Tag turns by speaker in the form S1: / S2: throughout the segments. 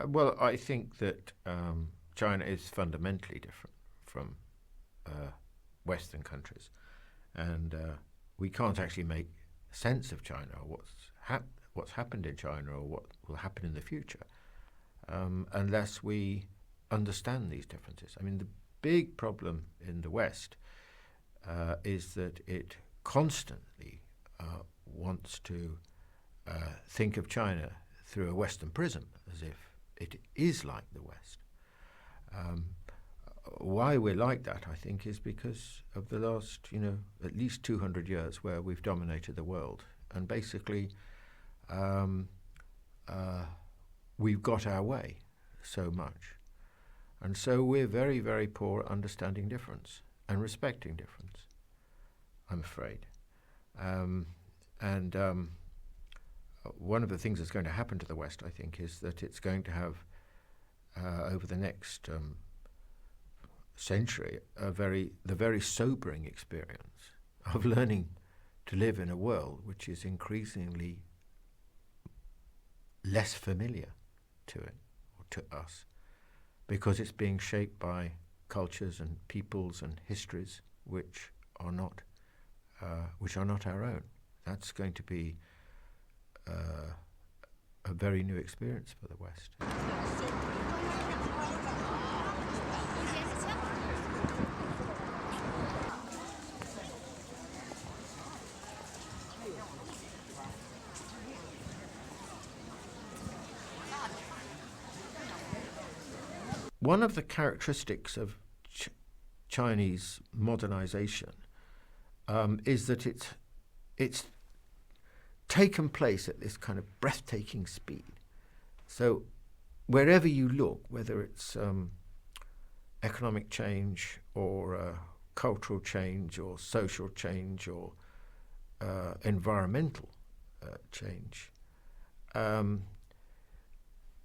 S1: Well, I think that China is fundamentally different from Western countries, and we can't actually make sense of China or what's happened in China or what will happen in the future unless we understand these differences. I mean, the big problem in the West is that it constantly wants to think of China through a Western prism, as if it is like the West. Why we're like that, I think, is because of the last, at least 200 years where we've dominated the world. And basically, we've got our way so much. And so we're very, very poor at understanding difference and respecting difference, I'm afraid. One of the things that's going to happen to the West, I think, is that it's going to have, over the next century, the very sobering experience of learning to live in a world which is increasingly less familiar to it, or to us, because it's being shaped by cultures and peoples and histories which are not our own. That's going to be a very new experience for the West. One of the characteristics of Chinese modernization is that it's taken place at this kind of breathtaking speed. So wherever you look, whether it's economic change or cultural change or social change or environmental change,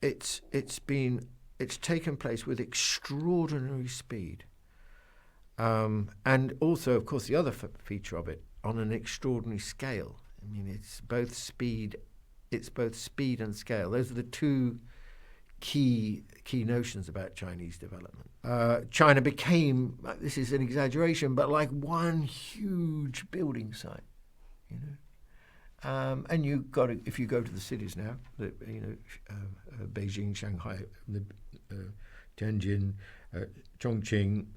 S1: it's taken place with extraordinary speed. And also, of course, the other feature of it, on an extraordinary scale. I mean, it's both speed and scale. Those are the two key notions about Chinese development. China became, this is an exaggeration, but like one huge building site, And if you go to the cities now, Beijing, Shanghai, Tianjin, Chongqing,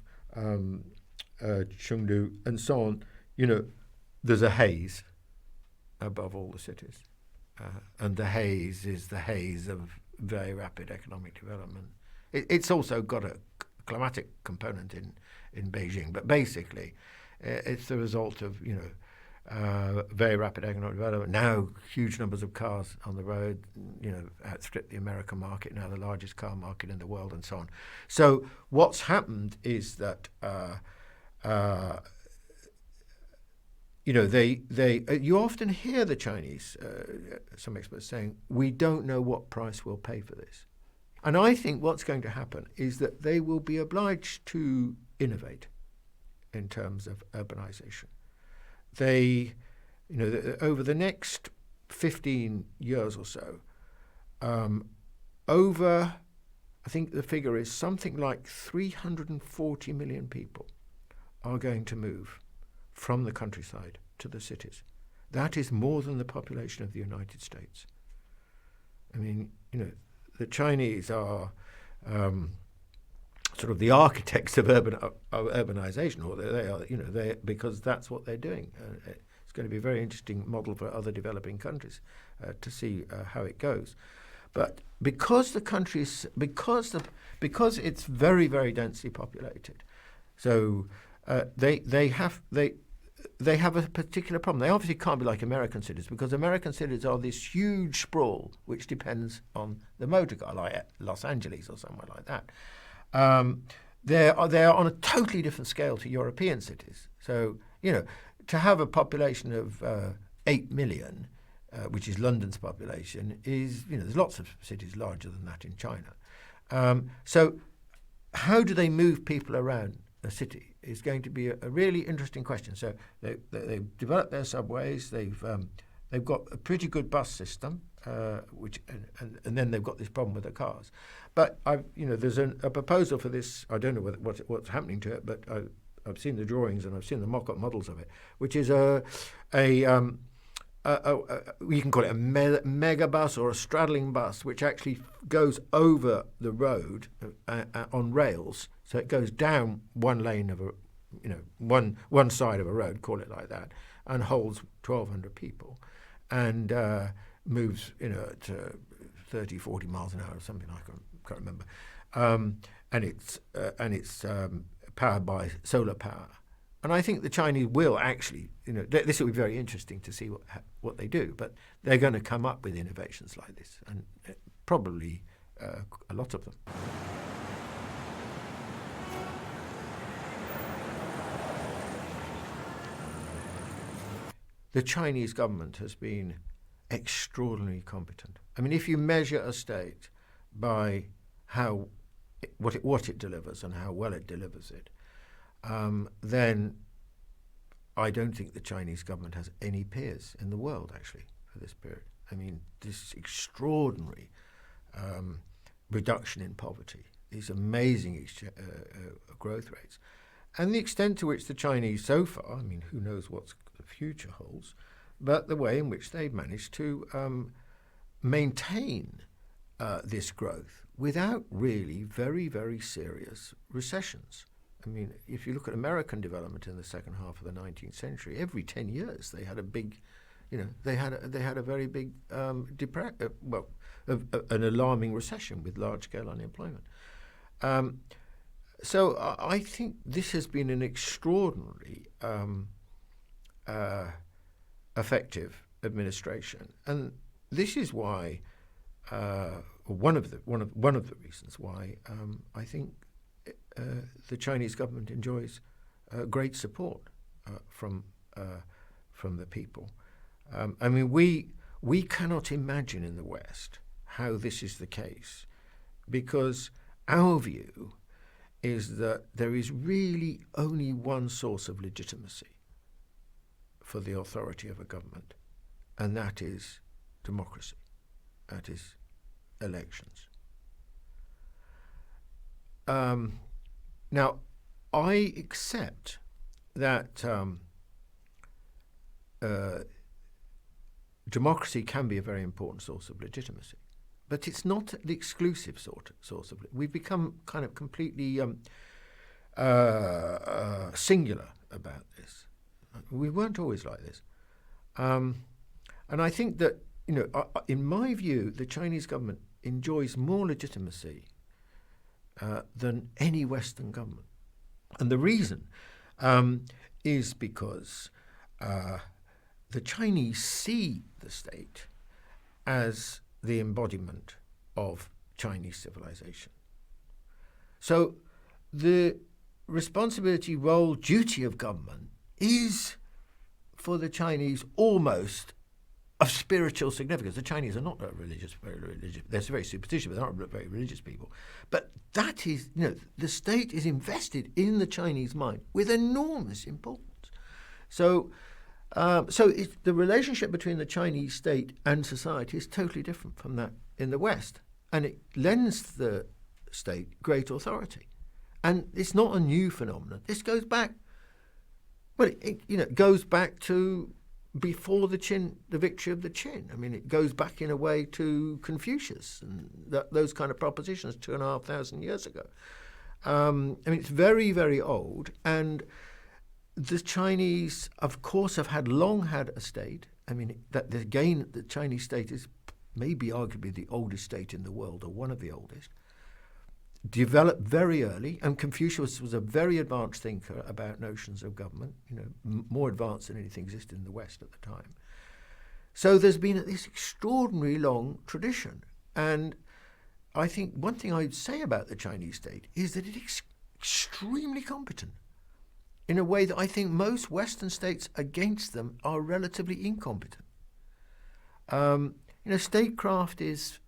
S1: Chengdu, and so on, there's a haze above all the cities. And the haze is the haze of very rapid economic development. It's also got a climatic component in Beijing, but basically it's the result of, very rapid economic development. Now, huge numbers of cars on the road, outstrip the American market, now the largest car market in the world, and so on. So what's happened is that, you often hear the Chinese, some experts saying, we don't know what price we'll pay for this. And I think what's going to happen is that they will be obliged to innovate in terms of urbanization. They, over the next 15 years or so, I think the figure is something like 340 million people are going to move from the countryside to the cities. That is more than the population of the United States. I mean, the Chinese are sort of the architects of urbanization, or they are, because that's what they're doing. It's going to be a very interesting model for other developing countries to see how it goes. But because the country is, because it's very, very densely populated, so they have a particular problem. They obviously can't be like American cities, because American cities are this huge sprawl which depends on the motor car, like Los Angeles or somewhere like that. They are on a totally different scale to European cities. So, to have a population of 8 million, which is London's population, is, there's lots of cities larger than that in China. So how do they move people around a city is going to be a really interesting question. So they've developed their subways. They've got a pretty good bus system. and then they've got this problem with the cars. But there's a proposal for this. I don't know what's happening to it, but I've seen the drawings and I've seen the mock-up models of it, which is you can call it a mega bus or a straddling bus, which actually goes over the road on rails. So it goes down one lane of one side of a road, call it like that, and holds 1,200 people, and moves at 30, 40 miles an hour or something. I can't remember. And it's powered by solar power. And I think the Chinese will actually, this will be very interesting to see what they do. But they're going to come up with innovations like this, and probably a lot of them. The Chinese government has been extraordinarily competent. I mean, if you measure a state by what it delivers and how well it delivers it, then I don't think the Chinese government has any peers in the world, actually, for this period. I mean, this extraordinary reduction in poverty, these amazing growth rates, and the extent to which the Chinese so far, I mean, who knows what the future holds, but the way in which they've managed to maintain this growth without really very, very serious recessions. I mean, if you look at American development in the second half of the 19th century, every 10 years they had a big, they had a very big an alarming recession with large-scale unemployment. So I think this has been an extraordinarily effective administration, and this is why one of the reasons why I think the Chinese government enjoys great support from the people. I mean, we cannot imagine in the West how this is the case, because our view is that there is really only one source of legitimacy for the authority of a government, and that is democracy, that is elections. Now, I accept that democracy can be a very important source of legitimacy, but it's not the exclusive source of it. We've become kind of completely singular about this. We weren't always like this. And I think that, in my view, the Chinese government enjoys more legitimacy than any Western government. And the reason is because the Chinese see the state as the embodiment of Chinese civilization. So the responsibility, role, duty of government is for the Chinese almost of spiritual significance. The Chinese are not very religious. They're very superstitious, but they're not very religious people. But that is, the state is invested in the Chinese mind with enormous importance. So the relationship between the Chinese state and society is totally different from that in the West, and it lends the state great authority. And it's not a new phenomenon. This goes back. Well, it goes back to before the victory of the Qin. I mean, it goes back in a way to Confucius and those kind of propositions 2,500 years ago. I mean, it's very, very old, and the Chinese, of course, have long had a state. I mean, the Chinese state is maybe arguably the oldest state in the world, or one of the oldest. Developed very early, and Confucius was a very advanced thinker about notions of government, more advanced than anything existed in the West at the time. So there's been this extraordinarily long tradition. And I think one thing I'd say about the Chinese state is that it is extremely competent in a way that I think most Western states against them are relatively incompetent. Statecraft is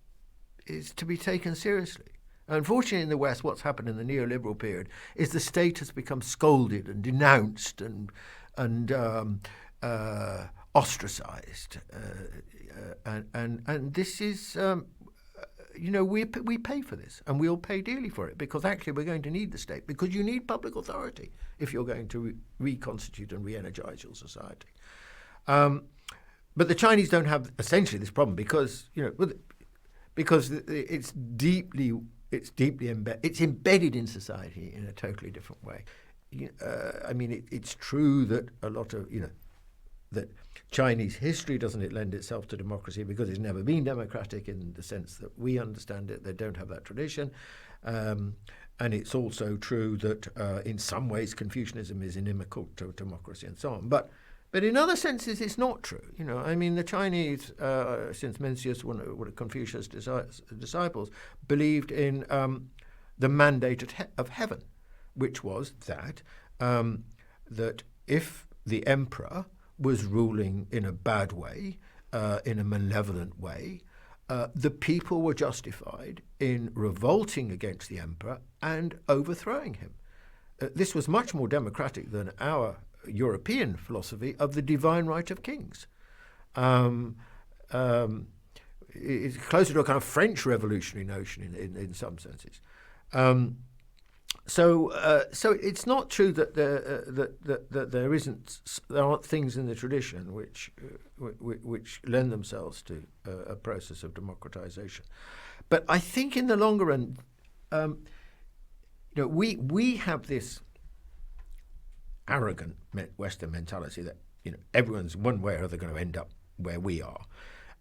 S1: to be taken seriously. Unfortunately, in the West, what's happened in the neoliberal period is the state has become scolded and denounced and ostracized, and this is. We pay for this, and we'll pay dearly for it, because actually we're going to need the state, because you need public authority if you're going to reconstitute and re-energize your society. But the Chinese don't have essentially this problem because it's embedded in society in a totally different way. It's true that a lot of that Chinese history doesn't lend itself to democracy because it's never been democratic in the sense that we understand it. They don't have that tradition. And it's also true that in some ways Confucianism is inimical to democracy and so on. But in other senses, it's not true. The Chinese, since Mencius, one of Confucius' disciples, believed in the mandate of heaven, which was that if the emperor was ruling in a bad way, in a malevolent way, the people were justified in revolting against the emperor and overthrowing him. This was much more democratic than our European philosophy of the divine right of kings. It's closer to a kind of French revolutionary notion in some senses. So it's not true that there aren't things in the tradition which lend themselves to a process of democratization. But I think in the longer run, we have this arrogant Western mentality that everyone's one way or other going to end up where we are,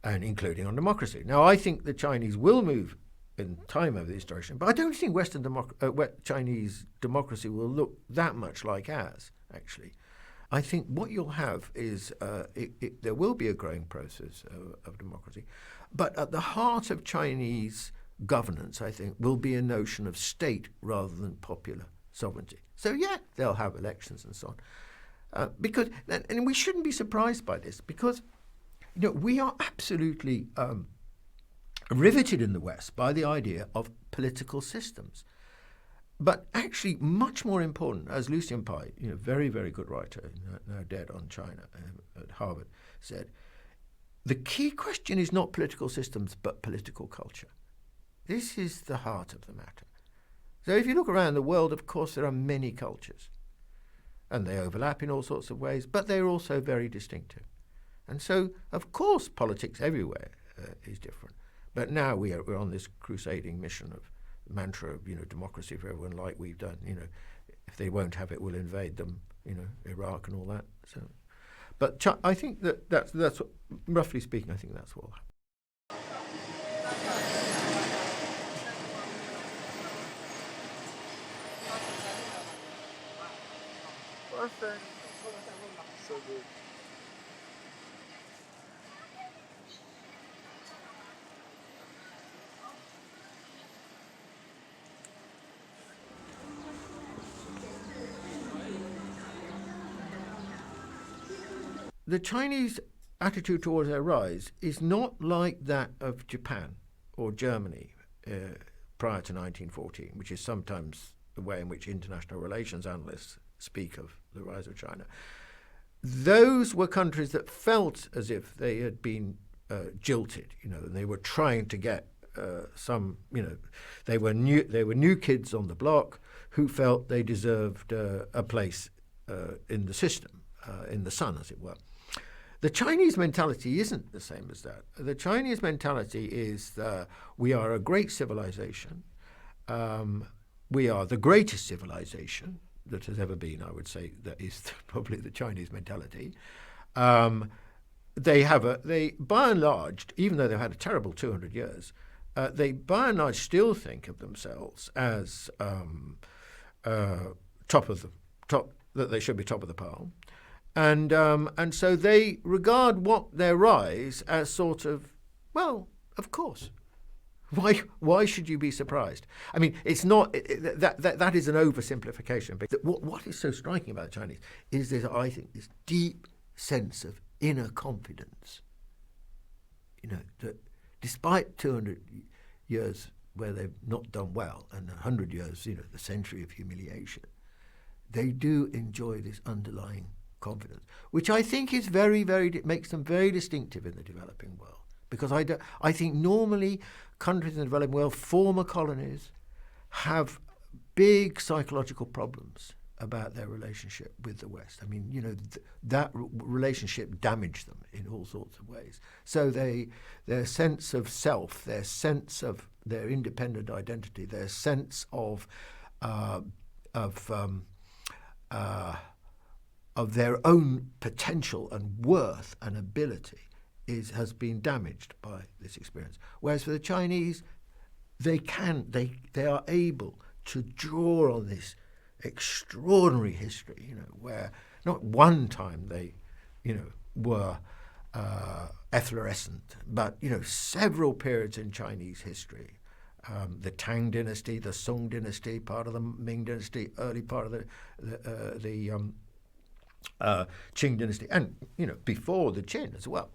S1: and including on democracy. Now, I think the Chinese will move in time over this direction, but I don't think Chinese democracy will look that much like ours, actually. I think what you'll have is there will be a growing process of democracy, but at the heart of Chinese governance, I think, will be a notion of state rather than popular sovereignty. So yeah, they'll have elections and so on, and we shouldn't be surprised by this, because we are absolutely riveted in the West by the idea of political systems. But actually, much more important, as Lucian Pye, very, very good writer, now dead, on China at Harvard, said, the key question is not political systems, but political culture. This is the heart of the matter. So if you look around the world, of course, there are many cultures, and they overlap in all sorts of ways, but they're also very distinctive. And so, of course, politics everywhere is different. But now we're on this crusading mission of mantra of democracy for everyone, like we've done. If they won't have it, we'll invade them. Iraq and all that. So, but I think that's what, roughly speaking, I think that's what will happen.
S2: Perfect. So good.
S1: The Chinese attitude towards their rise is not like that of Japan or Germany prior to 1914, which is sometimes the way in which international relations analysts speak of the rise of China. Those were countries that felt as if they had been jilted, and they were trying to get they were new kids on the block who felt they deserved a place in the system, in the sun, as it were. The Chinese mentality isn't the same as that. The Chinese mentality is we are a great civilization. We are the greatest civilization that has ever been, I would say. That is probably the Chinese mentality. They by and large, even though they've had a terrible 200 years, they by and large still think of themselves as that they should be top of the pile. And so they regard their rise as sort of, well, of course. Why should you be surprised? I mean, it's not that is an oversimplification. But what is so striking about the Chinese is this, I think, this deep sense of inner confidence. That despite 200 years where they've not done well, and 100 years, the century of humiliation, they do enjoy this underlying confidence, which I think is very, very makes them very distinctive in the developing world. because I think normally countries in the developing world, former colonies, have big psychological problems about their relationship with the West. I mean, that relationship damaged them in all sorts of ways. So their sense of self, their sense of their independent identity, their sense of their own potential and worth and ability has been damaged by this experience. Whereas for the Chinese, they are able to draw on this extraordinary history, where not one time they, were efflorescent, but several periods in Chinese history. The Tang dynasty, the Song dynasty, part of the Ming dynasty, early part of the Qing dynasty, and before the Qin as well.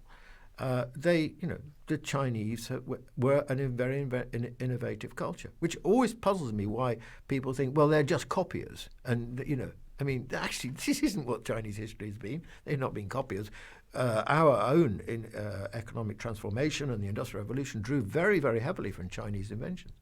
S1: The Chinese were a very innovative culture, which always puzzles me why people think, well, they're just copiers. And, actually, this isn't what Chinese history has been. They've not been copiers. Our own economic transformation and the Industrial Revolution drew very, very heavily from Chinese inventions.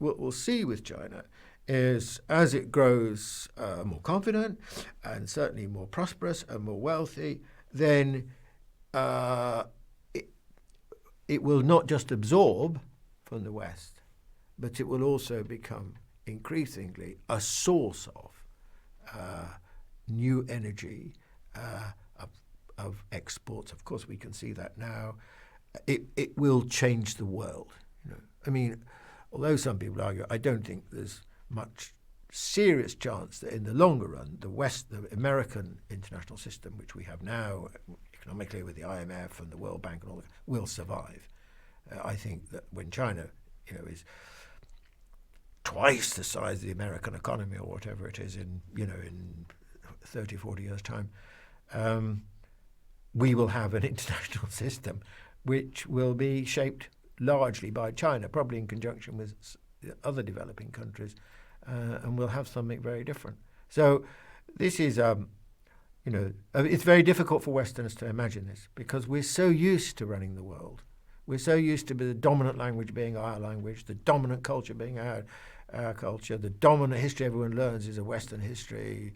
S1: What we'll see with China is, as it grows more confident and certainly more prosperous and more wealthy, then it will not just absorb from the West, but it will also become increasingly a source of new energy, of exports. Of course, we can see that now. It will change the world. Although some people argue, I don't think there's much serious chance that in the longer run, the American international system, which we have now economically with the IMF and the World Bank and all that, will survive. I think that when China, is twice the size of the American economy or whatever it is in 30, 40 years' time, we will have an international system which will be shaped largely by China, probably in conjunction with other developing countries, and we'll have something very different. So this is, it's very difficult for Westerners to imagine this because we're so used to running the world. We're so used to the dominant language being our language, the dominant culture being our culture, the dominant history everyone learns is a Western history,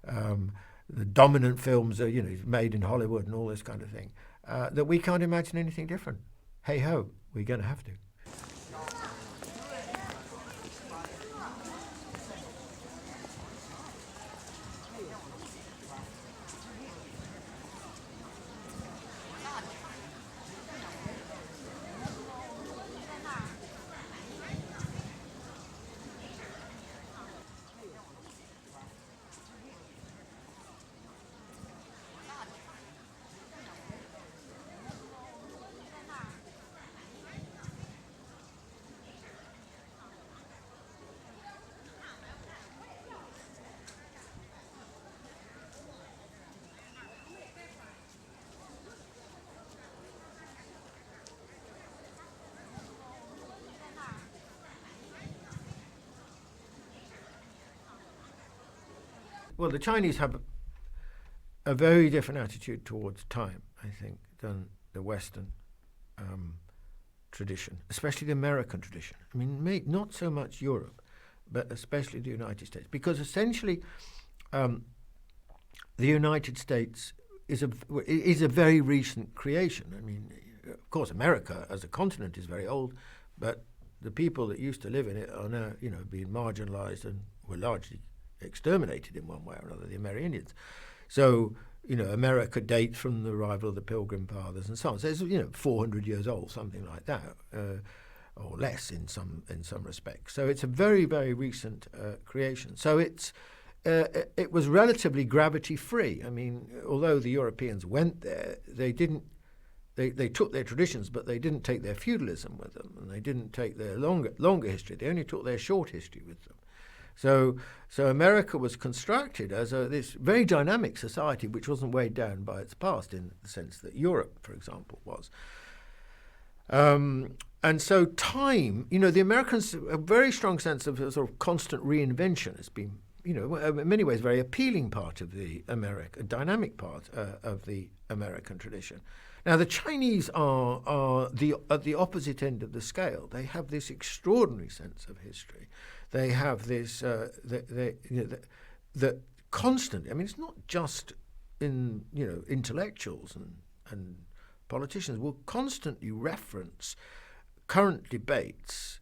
S1: the dominant films are, made in Hollywood and all this kind of thing, that we can't imagine anything different. Hey ho, we're going to have to. Well, the Chinese have a very different attitude towards time, I think, than the Western tradition, especially the American tradition. Not so much Europe, but especially the United States, because essentially the United States is a very recent creation. Of course, America as a continent is very old, but the people that used to live in it are now, being marginalized and were largely exterminated in one way or another, the Amerindians. So, America dates from the arrival of the Pilgrim Fathers and so on. So it's, 400 years old, something like that, or less in some respects. So it's a very, very recent creation. So it was relatively gravity-free. Although the Europeans went there, they didn't they took their traditions, but they didn't take their feudalism with them, and they didn't take their longer history. They only took their short history with them. So America was constructed as this very dynamic society, which wasn't weighed down by its past, in the sense that Europe, for example, was. And so time, the Americans, a very strong sense of a sort of constant reinvention has been, in many ways, a very appealing part of the dynamic part of the American tradition. Now, the Chinese are at the opposite end of the scale. They have this extraordinary sense of history. They have this the constant. I mean, it's not just in intellectuals and politicians will constantly reference current debates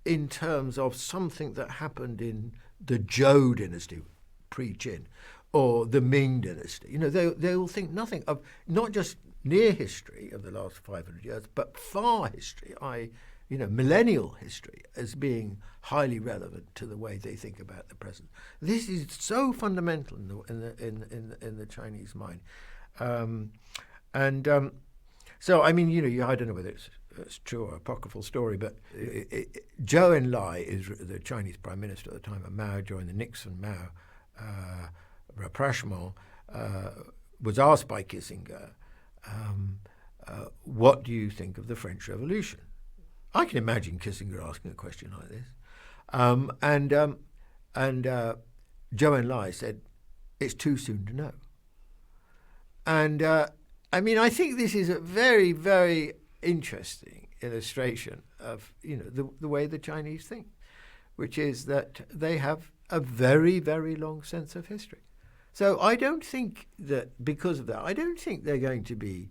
S1: in terms of something that happened in the Zhou dynasty, pre-Qin, or the Ming dynasty. They will think nothing of not just near history of the last 500 years, but far history, millennial history, as being highly relevant to the way they think about the present. This is so fundamental in the Chinese mind. So, I mean, I don't know whether it's true or apocryphal story, but Zhou Enlai is the Chinese prime minister at the time of Mao, during the Nixon-Mao rapprochement, was asked by Kissinger, what do you think of the French Revolution? I can imagine Kissinger asking a question like this. And Zhou Enlai said, it's too soon to know. And I think this is a very, very interesting illustration of the way the Chinese think, which is that they have a very, very long sense of history. So I don't think that because of that, I don't think they're going to be,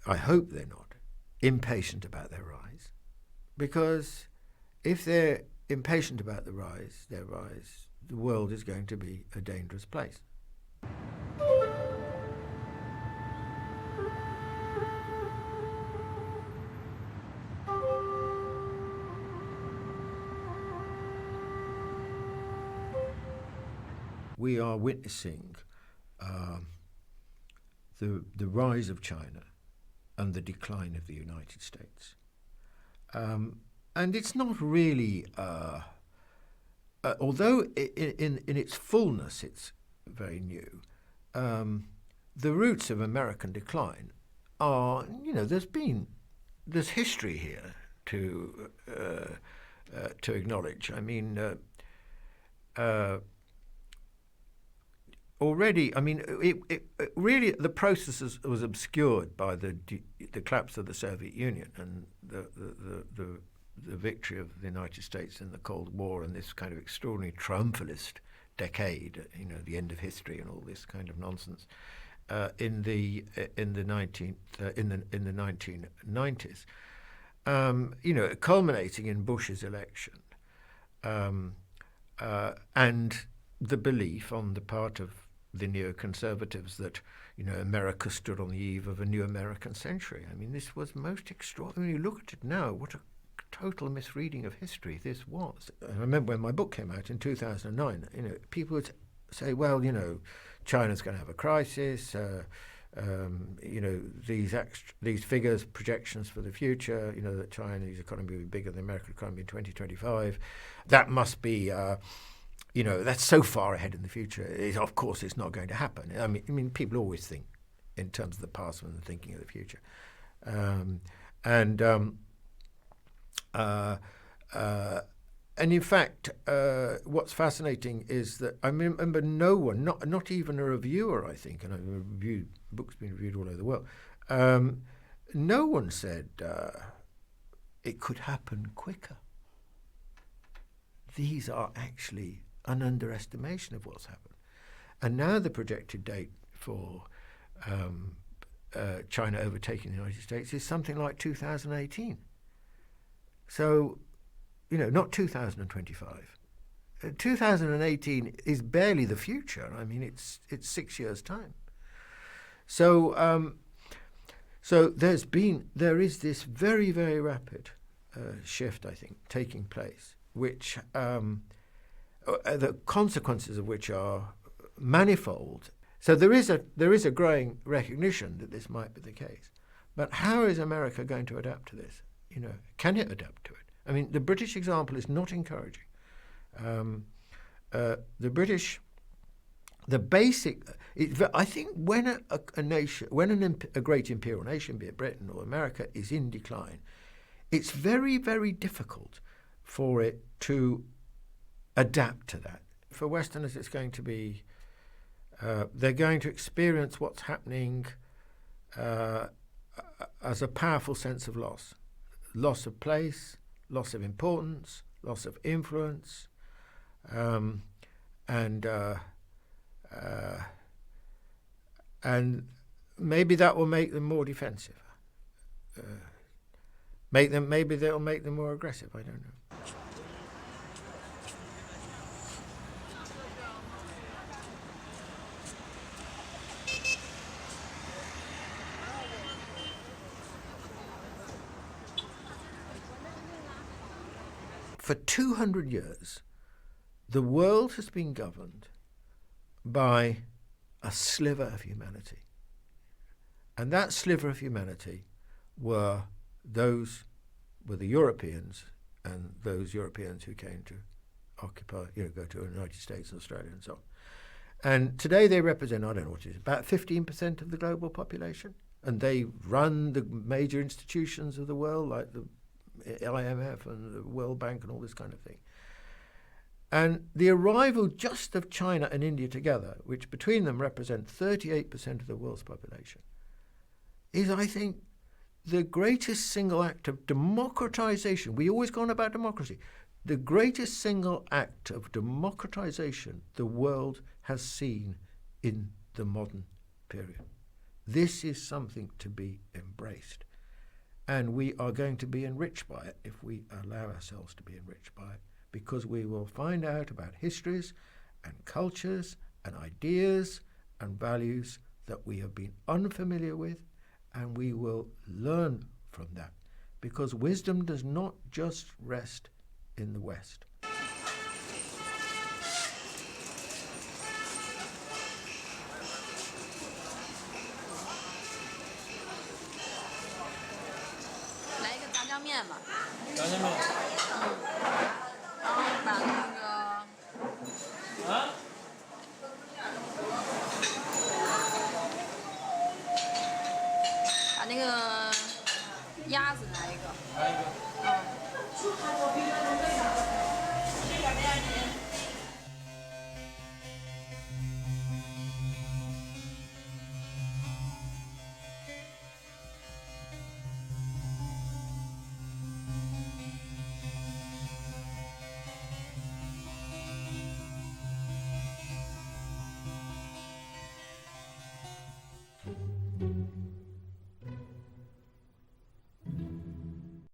S1: I hope they're not, impatient about their rise. Because if they're impatient about their rise, the world is going to be a dangerous place. We are witnessing the rise of China and the decline of the United States. And it's not really, although in its fullness it's very new, the roots of American decline are, there's history here to acknowledge. I mean, already, it really, the process was obscured by the collapse of the Soviet Union and the victory of the United States in the Cold War and this kind of extraordinary triumphalist decade, the end of history and all this kind of nonsense, in the 1990s, culminating in Bush's election, and the belief on the part of the neoconservatives that America stood on the eve of a new American century. I mean, this was most extraordinary. When you look at it now, what a total misreading of history this was. I remember when my book came out in 2009. People would say, "Well, China's going to have a crisis. These figures, projections for the future. That Chinese economy will be bigger than the American economy in 2025. That must be." That's so far ahead in the future. Of course, it's not going to happen. I mean, people always think in terms of the past when they're thinking of the future. And in fact, what's fascinating is that I remember no one, not even a reviewer, I think, and books being reviewed all over the world, no one said it could happen quicker. These are actually an underestimation of what's happened. And now the projected date for China overtaking the United States is something like 2018. So, not 2025. 2018 is barely the future. I mean, it's 6 years' time. So there is this very, very rapid shift, I think, taking place, which the consequences of which are manifold. So there is a growing recognition that this might be the case. But how is America going to adapt to this? Can it adapt to it? I mean, the British example is not encouraging. The British, the basic, I think when a nation, when a great imperial nation, be it Britain or America, is in decline, it's very, very difficult for it to adapt to that. For Westerners, it's going to be, they're going to experience what's happening as a powerful sense of loss of place, loss of importance, loss of influence, and maybe that will make them more defensive. Maybe they'll make them more aggressive. I don't know. For 200 years, the world has been governed by a sliver of humanity. And that sliver of humanity were the Europeans, and those Europeans who came to occupy, go to the United States and Australia and so on. And today they represent, I don't know what it is, about 15% of the global population. And they run the major institutions of the world, like the IMF and the World Bank and all this kind of thing. And the arrival just of China and India together, which between them represent 38% of the world's population, is, I think, the greatest single act of democratization. We always go on about democracy. The greatest single act of democratization the world has seen in the modern period. This is something to be embraced. And we are going to be enriched by it if we allow ourselves to be enriched by it, because we will find out about histories and cultures and ideas and values that we have been unfamiliar with, and we will learn from that, because wisdom does not just rest in the West.
S2: 炸酱面，然后把